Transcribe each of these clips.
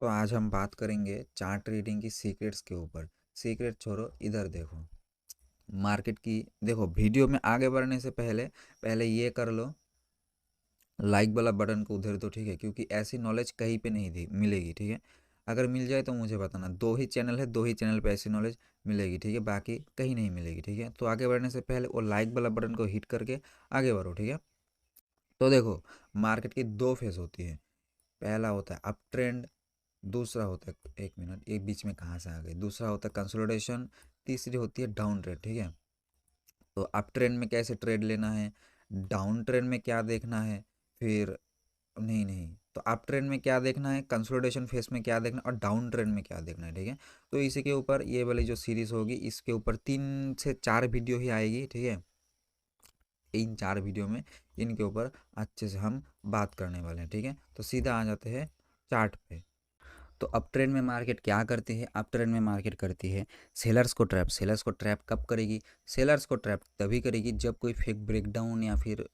तो आज हम बात करेंगे चार्ट ट्रेडिंग की सीक्रेट्स के ऊपर। सीक्रेट छोड़ो, इधर देखो मार्केट की। देखो, वीडियो में आगे बढ़ने से पहले पहले ये कर लो, लाइक वाला बटन को उधर दो, ठीक है? क्योंकि ऐसी नॉलेज कहीं पे नहीं दी मिलेगी, ठीक है? अगर मिल जाए तो मुझे बताना। दो ही चैनल है, दो ही चैनल पे ऐसी नॉलेज मिलेगी, ठीक है? बाकी कहीं नहीं मिलेगी, ठीक है? तो आगे बढ़ने से पहले वो लाइक वाला बटन को हिट करके आगे बढ़ो, ठीक है? तो देखो, मार्केट की दो फेज होती है। पहला होता है अप ट्रेंड, दूसरा होता है, एक मिनट, एक बीच में कहाँ से आ गई, दूसरा होता है कंसोलिडेशन, तीसरी होती है डाउन ट्रेड, ठीक है? तो अप ट्रेंड में कैसे ट्रेड लेना है, डाउन ट्रेंड में क्या देखना है, फिर नहीं नहीं, तो अप ट्रेंड में क्या देखना है, कंसोलिडेशन फेस में क्या देखना है, और डाउन ट्रेंड में क्या देखना है, ठीक है? तो इसी के ऊपर ये वाली जो सीरीज़ होगी, इसके ऊपर 3 से 4 वीडियो ही आएगी, ठीक है? इन 4 वीडियो में इनके ऊपर अच्छे से हम बात करने वाले हैं, ठीक है? तो सीधा आ जाते हैं चार्ट पे। तो अप ट्रेंड में मार्केट क्या करती है? अप ट्रेंड में मार्केट करती है सेलर्स को ट्रैप। सेलर्स को ट्रैप कब करेगी? सेलर्स को ट्रैप तभी करेगी जब कोई फेक ब्रेकडाउन या फिर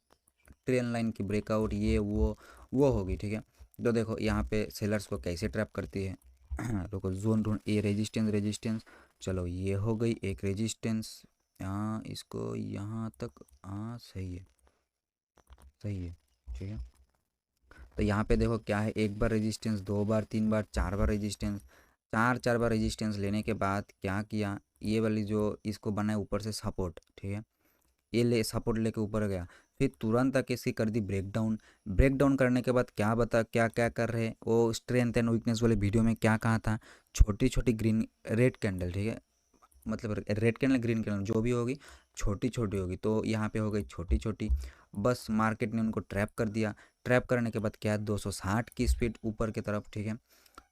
ट्रेन लाइन की ब्रेकआउट, ये वो होगी, ठीक है? तो देखो यहाँ पे सेलर्स को कैसे ट्रैप करती है। रुको, जोन ढूंढ, ये रेजिस्टेंस रेजिस्टेंस, चलो ये हो गई एक रेजिस्टेंस। यहाँ इसको यहाँ तक, हाँ सही है, सही है, ठीक है? तो यहाँ पे देखो क्या है, एक बार रेजिस्टेंस, दो बार, तीन बार, चार बार रेजिस्टेंस, चार बार रेजिस्टेंस लेने के बाद क्या किया, ये वाली जो इसको बनाए ऊपर से सपोर्ट, ठीक है? ये ले सपोर्ट लेके ऊपर गया, फिर तुरंत आके इसकी कर दी ब्रेकडाउन। ब्रेकडाउन करने के बाद क्या बता, क्या क्या कर रहे हैं वो, स्ट्रेंथ एंड वीकनेस वाले वीडियो में क्या कहा था, छोटी छोटी ग्रीन रेड कैंडल, ठीक है? मतलब रेड कैंडल ग्रीन कैंडल जो भी होगी, छोटी छोटी होगी, तो यहाँ पे हो गई छोटी छोटी। बस मार्केट ने उनको ट्रैप कर दिया। ट्रैप करने के बाद क्या, 260 की स्पीड ऊपर की तरफ, ठीक है?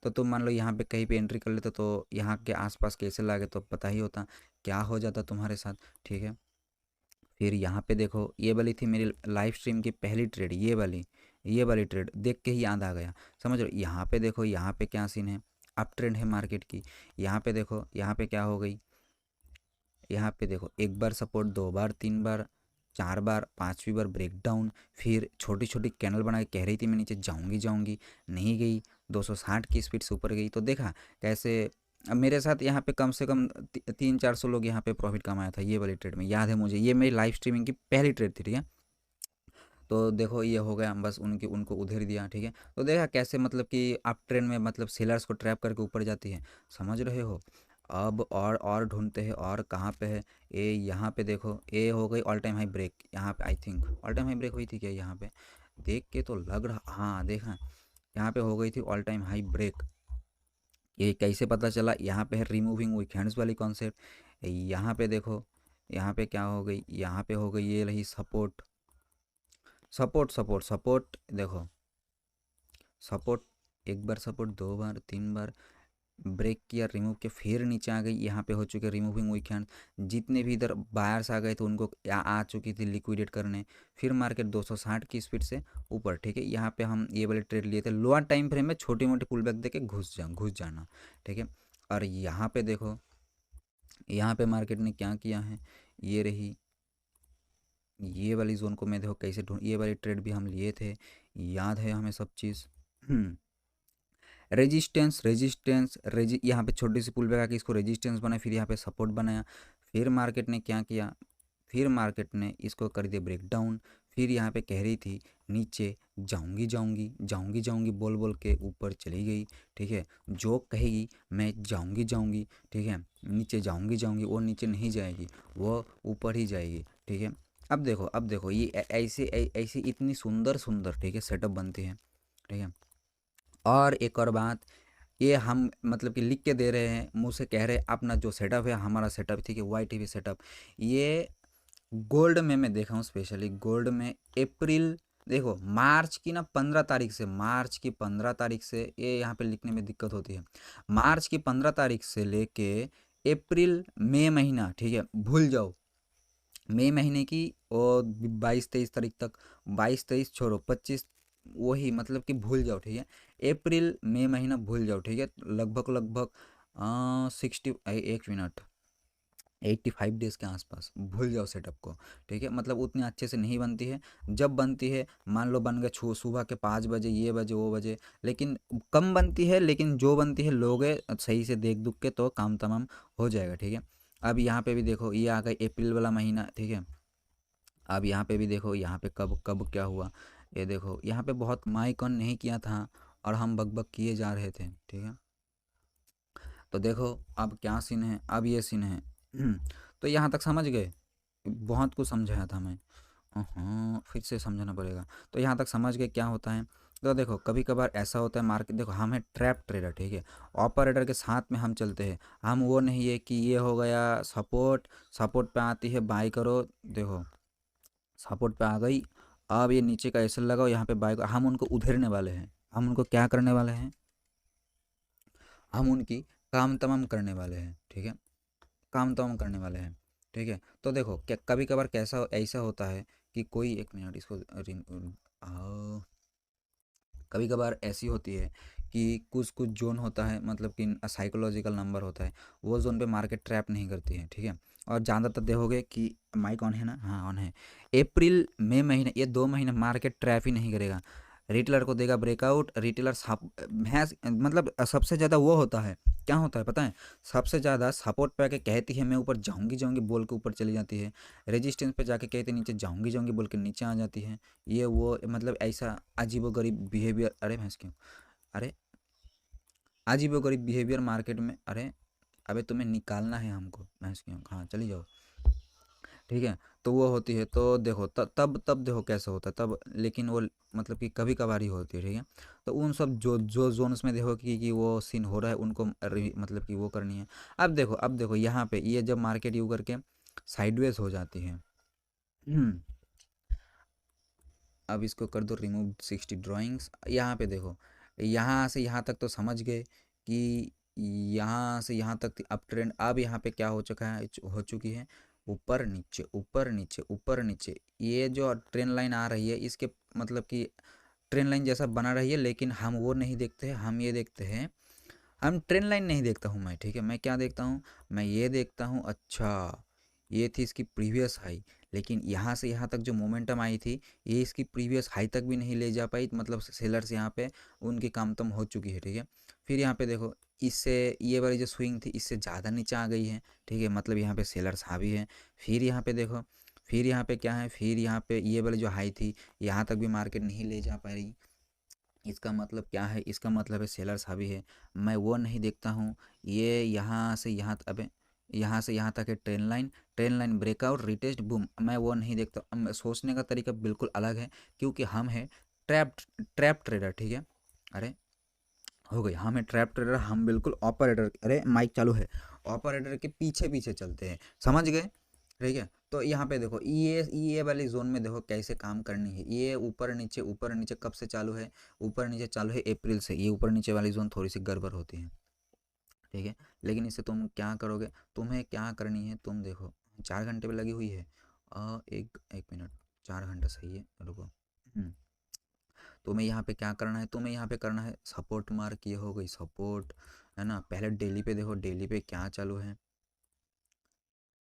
तो तुम मान लो यहाँ पे कहीं पे एंट्री कर लेते तो यहाँ के आसपास कैसे लागे तो पता ही होता क्या हो जाता तुम्हारे साथ, ठीक है? फिर यहाँ पे देखो, ये वाली थी मेरी लाइव स्ट्रीम की पहली ट्रेड, ये वाली ट्रेड देख के ही याद आ गया। समझ लो, यहाँ पे देखो, यहाँ पे क्या सीन है, अप ट्रेंड है मार्केट की। यहाँ पे देखो, यहाँ पे क्या हो गई, यहाँ पे देखो, एक बार सपोर्ट, दो बार, तीन बार, चार बार, पांचवी बार ब्रेकडाउन। फिर छोटी छोटी कैंडल बना के कह रही थी मैं नीचे जाऊंगी जाऊंगी, नहीं गई, 260 की स्पीड से ऊपर गई। तो देखा कैसे, अब मेरे साथ यहाँ पे कम से कम 300-400 लोग यहाँ पे प्रॉफिट कमाया था ये वाली ट्रेड में, याद है मुझे। ये मेरी लाइव स्ट्रीमिंग की पहली ट्रेड थी, ठीक है? तो देखो ये हो गया, बस उनकी उनको उधर दिया, ठीक है? तो देखा कैसे, मतलब कि अप ट्रेंड में मतलब सेलर्स को ट्रैप करके ऊपर जाती है, समझ रहे हो? अब और ढूंढते हैं, और कहाँ पे है ये, यहाँ पे देखो, ये हो गई ऑल टाइम हाई ब्रेक। यहाँ पे I think all time high break हुई थी क्या यहाँ पे? देख के तो लग रहा, हाँ देखा, यहाँ पे हो गई थी ऑल टाइम हाई ब्रेक। ये कैसे पता चला? यहाँ पे है रिमूविंग वीकेंड्स वाली कॉन्सेप्ट। यहाँ पे देखो, यहाँ पे क्या हो गई, यहाँ पे हो गई ये रही सपोर्ट, सपोर्ट सपोर्ट सपोर्ट, देखो सपोर्ट, एक बार सपोर्ट, दो बार, तीन बार ब्रेक किया, रिमूव किया, फिर नीचे आ गई। यहाँ पे हो चुके रिमूविंग वीकेंड। जितने भी इधर बायर्स आ गए थे उनको आ चुकी थी लिक्विडेट करने। फिर मार्केट 260 की स्पीड से ऊपर, ठीक है? यहाँ पे हम ये वाले ट्रेड लिए थे लोअर टाइम फ्रेम में, छोटी मोटी पुल बैक देके घुस जाना, ठीक है? और यहाँ पे देखो, यहाँ पे मार्केट ने क्या किया है, ये रही ये वाली जोन को मैं देखो कैसे ढूंढ, ये वाली ट्रेड भी हम लिए थे, याद है हमें सब चीज़। रेजिस्टेंस रेजिस्टेंस यहाँ पे छोटी सी पुल बैक आके इसको रेजिस्टेंस बनाया, फिर यहाँ पे सपोर्ट बनाया। फिर मार्केट ने क्या किया, फिर मार्केट ने इसको कर दिया ब्रेकडाउन। फिर यहाँ पे कह रही थी नीचे जाऊंगी जाऊंगी जाऊंगी जाऊंगी बोल बोल के ऊपर चली गई, ठीक है? जो कहेगी मैं जाऊंगी जाऊंगी, ठीक है, नीचे जाऊंगी जाऊंगी, वो नीचे नहीं जाएगी, वो ऊपर ही जाएगी, ठीक है? अब देखो ये ऐसे ऐसे इतनी सुंदर सुंदर, ठीक है, सेटअप बनती है, ठीक है? और एक और बात, ये हम मतलब कि लिख के दे रहे हैं, मुँह से कह रहे हैं अपना जो सेटअप है, हमारा सेटअप, ठीक है, वाई टीवी सेटअप। ये गोल्ड में मैं देखा हूँ, स्पेशली गोल्ड में अप्रैल, देखो मार्च की ना 15 तारीख से, मार्च की 15 तारीख से, ये यहाँ पे लिखने में दिक्कत होती है, मार्च की 15 तारीख से लेके अप्रैल मई महीना, ठीक है, भूल जाओ। मई महीने की और 22-23 तारीख तक, 22-23 छोड़ो, 25, वही मतलब कि भूल जाओ, ठीक है? अप्रैल मई महीना भूल जाओ, ठीक है? लगभग लगभग 60, एक मिनट, 85 डेज़ के आसपास। भूल जाओ सेटअप को, ठीक है। मतलब उतने अच्छे से नहीं बनती है। जब बनती है मान लो बन गए सुबह के 5 बजे, ये बजे वो बजे, लेकिन कम बनती है, लेकिन जो बनती है लोगे सही से देख दुख के तो काम तमाम हो जाएगा, ठीक है। अब यहाँ पे भी देखो ये आ गई अप्रैल वाला महीना, ठीक है। अब यहाँ पे भी देखो, यहाँ पे कब कब क्या हुआ, ये देखो यहाँ पे बहुत माइक ऑन नहीं किया था और हम बक किए जा रहे थे, ठीक है। तो देखो अब क्या सीन है, अब ये सीन है। तो यहाँ तक समझ गए, बहुत कुछ समझाया था मैं। हाँ फिर से समझाना पड़ेगा। तो यहाँ तक समझ गए क्या होता है। तो देखो कभी कभार ऐसा होता है मार्केट, देखो हम है ट्रैप ट्रेडर, ठीक है। ऑपरेटर के साथ में हम चलते हैं। हम वो नहीं है कि ये हो गया सपोर्ट, सपोर्ट पे आती है बाई करो, देखो सपोर्ट पे आ गई, अब ये नीचे का ऐसे लगाओ, यहाँ पे बाई करो। हम उनको उधेड़ने वाले हैं, हम उनको क्या करने वाले हैं, हम उनकी काम तमाम करने वाले हैं, ठीक है। काम तमाम करने वाले हैं, ठीक है। तो देखो क्या कभी कभार कैसा ऐसा होता है कि कोई, एक मिनट इसको कभी कभार ऐसी होती है कि कुछ कुछ जोन होता है, मतलब कि साइकोलॉजिकल नंबर होता है, वो जोन पे मार्केट ट्रैप नहीं करती है, ठीक है। और ज़्यादातर देखोगे कि माइक ऑन है ना, हाँ ऑन है। अप्रैल मई महीने, ये 2 महीने मार्केट ट्रैप ही नहीं करेगा। रिटेलर को देगा ब्रेकआउट, रिटेलर भैंस, मतलब सबसे ज़्यादा वो होता है, क्या होता है पता है, सबसे ज़्यादा सपोर्ट पे आके कहती है मैं ऊपर जाऊंगी जाऊंगी बोल के ऊपर चली जाती है, रेजिस्टेंस पे जाके कहती है नीचे जाऊंगी जाऊंगी बोल के नीचे आ जाती है। ये वो मतलब ऐसा अजीबोगरीब बिहेवियर, अरे भैंस क्यों, अरे अजीबोगरीब बिहेवियर मार्केट में, अरे अबे तुम्हें निकालना है हमको भैंस क्यों, हाँ चली जाओ, ठीक है। तो वो होती है, तो देखो तब तब देखो कैसे होता है तब, लेकिन वो मतलब कि कभी कभार ही होती है, ठीक है। तो उन सब जो जो जोन्स में देखो कि वो सीन हो रहा है उनको मतलब कि वो करनी है। अब देखो यहाँ पे ये जब मार्केट यू करके साइडवेज हो जाती है, अब इसको कर दो रिमूव 60 ड्राइंग्स। यहाँ पे देखो, यहाँ से यहाँ तक तो समझ गए कि यहाँ से यहाँ तक थी अप ट्रेंड। अब यहाँ पे क्या हो चुका है, हो चुकी है ऊपर नीचे ऊपर नीचे ऊपर नीचे। ये जो ट्रेंड लाइन आ रही है इसके मतलब कि ट्रेंड लाइन जैसा बना रही है, लेकिन हम वो नहीं देखते हैं, हम ये देखते हैं, हम ट्रेंड लाइन नहीं देखता हूँ मैं, ठीक है। मैं क्या देखता हूँ, मैं ये देखता हूँ, अच्छा ये थी इसकी प्रीवियस हाई, लेकिन यहाँ से यहाँ तक जो मोमेंटम आई थी ये इसकी प्रीवियस हाई तक भी नहीं ले जा पाई, मतलब सेलर्स यहाँ पे उनकी कामतम हो चुकी है, ठीक है। फिर यहाँ पे देखो इससे ये वाली जो स्विंग थी इससे ज़्यादा नीचे आ गई है, ठीक है, मतलब यहाँ पे सेलर्स हावी है। फिर यहाँ पे देखो, फिर यहाँ पे क्या है, फिर यहाँ पे ये वाली जो हाई थी यहाँ तक भी मार्केट नहीं ले जा पा रही। इसका मतलब क्या है, इसका मतलब है सेलर्स हावी है। मैं वो नहीं देखता हूँ, ये यहाँ से यहाँ अबे यहाँ से यहाँ तक है train line breakout retest boom, मैं वो नहीं देखता। सोचने का तरीका बिल्कुल अलग है, क्योंकि हम है ट्रैप ट्रैप ट्रेडर, ठीक है। अरे हो गई, हम है ट्रैप ट्रेडर, हम बिल्कुल ऑपरेटर, अरे माइक चालू है, ऑपरेटर के पीछे पीछे चलते हैं, समझ गए, ठीक है। तो यहाँ पे देखो ये वाली जोन में देखो कैसे काम करनी है। ये ऊपर नीचे कब से चालू है, ऊपर नीचे चालू है अप्रैल से। ये ऊपर नीचे वाली जोन थोड़ी सी गड़बड़ होती है, ठीक है। लेकिन इससे तुम क्या करोगे, तुम्हें क्या करनी है, तुम देखो 4 घंटे पे लगी हुई है, एक एक मिनट, 4 घंटा सही है, रुको। तुम्हें यहाँ पे क्या करना है, तुम्हें यहाँ पे करना है सपोर्ट मार्क, ये हो गई सपोर्ट, है ना। पहले डेली पे देखो, डेली पे क्या चालू है,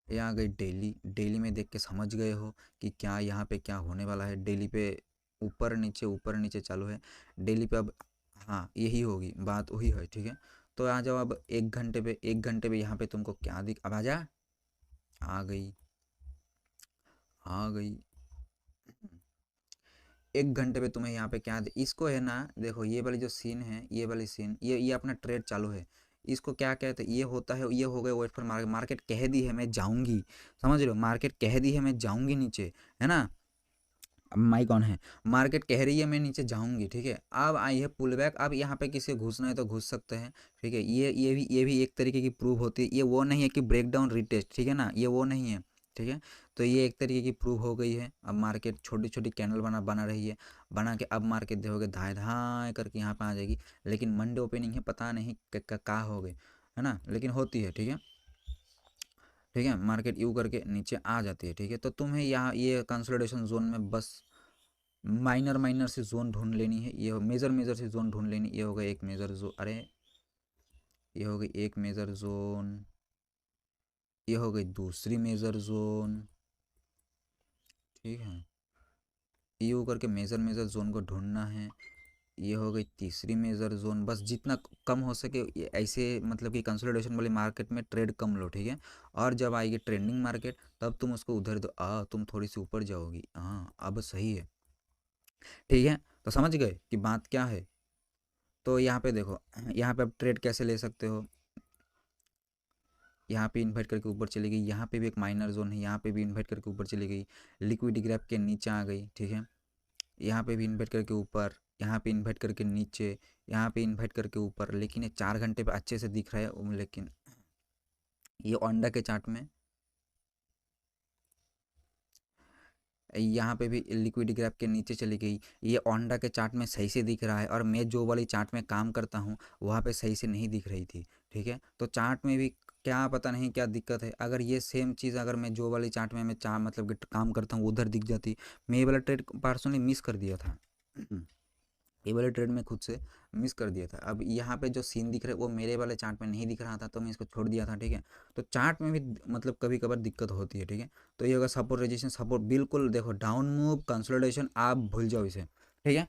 ये आ गई डेली। डेली में देख के समझ गए हो कि क्या यहाँ पे क्या होने वाला है। डेली पे ऊपर नीचे चालू है डेली पे। अब हाँ यही होगी बात, वही है, ठीक है। तो आ जाओ अब 1 घंटे पे, 1 घंटे पे यहाँ पे तुमको क्या दिख, अब आ जा, आ गई, आ गई। 1 घंटे पे तुम्हें यहाँ पे क्या इसको है ना, देखो ये वाली जो सीन है, ये वाली सीन, ये अपना ट्रेड चालू है। इसको क्या कहते हैं, ये होता है, ये हो गया वेट फॉर मार्केट। मार्केट कह दी है मैं जाऊंगी, समझ रहे हो, मार्केट कह दी है मैं जाऊंगी नीचे, है ना। अब माइक ऑन है, मार्केट कह रही है मैं नीचे जाऊंगी, ठीक है। अब आई है पुल बैक, अब यहाँ पे किसी को घुसना है तो घुस सकते हैं, ठीक है। ये भी एक तरीके की प्रूव होती है। ये वो नहीं है कि ब्रेक डाउन रिटेस्ट, ठीक है ना, ये वो नहीं है, ठीक है। तो ये एक तरीके की प्रूव हो गई है। अब मार्केट छोटी छोटी कैंडल बना रही है, बना के अब मार्केट देखोगे धाए धाए करके यहाँ पे आ जाएगी। लेकिन मंडे ओपनिंग है, पता नहीं क्या हो गए, है ना, लेकिन होती है, ठीक है। ठीक है, मार्केट यू करके नीचे आ जाती है, ठीक है। तो तुम्हें यहाँ ये कंसोलिडेशन जोन में बस माइनर माइनर से जोन ढूंढ लेनी है, ये मेजर मेजर से जोन ढूंढ लेनी। ये हो गया एक मेजर जोन, अरे ये हो गई एक मेजर जोन, ये हो गई दूसरी मेजर जोन, ठीक है। यू करके मेजर जोन को ढूंढना है। ये हो गई तीसरी मेजर जोन। बस जितना कम हो सके ऐसे मतलब कि कंसोलिडेशन वाली मार्केट में ट्रेड कम लो, ठीक है। और जब आएगी ट्रेंडिंग मार्केट तब तुम उसको उधर दो, तुम थोड़ी सी ऊपर जाओगी। हाँ अब सही है, ठीक है। तो समझ गए कि बात क्या है। तो यहाँ पे देखो, यहाँ पे अब ट्रेड कैसे ले सकते हो। यहाँ पे इन्वाइट करके ऊपर चली गई, यहाँ पे भी एक माइनर जोन है, यहाँ पे भी इन्वाइट करके ऊपर चली गई, लिक्विड ग्रैप के नीचे आ गई, ठीक है। यहाँ पे भी इन्वाइट करके ऊपर, यहाँ पे इन्वाइट करके नीचे, यहाँ पे इन्वाइट करके ऊपर। लेकिन ये 4 घंटे पे अच्छे से दिख रहा है लेकिन ये ओंडा के चार्ट में यहाँ पे भी लिक्विड ग्रैप के नीचे चली गई। ये ओंडा के चार्ट में सही से दिख रहा है और मैं जो वाली चार्ट में काम करता हूँ वहाँ पे सही से नहीं दिख रही थी, ठीक है। तो चार्ट में भी क्या पता नहीं क्या दिक्कत है। अगर ये सेम चीज़ अगर मैं जो वाली चार्ट में मैं मतलब कि काम करता हूँ उधर दिख जाती, मैं ये वाला ट्रेड पर्सनली मिस कर दिया था। ये वाले ट्रेड में खुद से मिस कर दिया था। अब यहाँ पे जो सीन दिख रहा है वो मेरे वाले चार्ट में नहीं दिख रहा था तो मैं इसको छोड़ दिया था, ठीक है। तो चार्ट में भी मतलब कभी कभार दिक्कत होती है, ठीक है। तो ये होगा सपोर्ट रेजिस्टेंस सपोर्ट, बिल्कुल देखो डाउन मूव कंसोलिडेशन आप भूल जाओ इसे, ठीक है।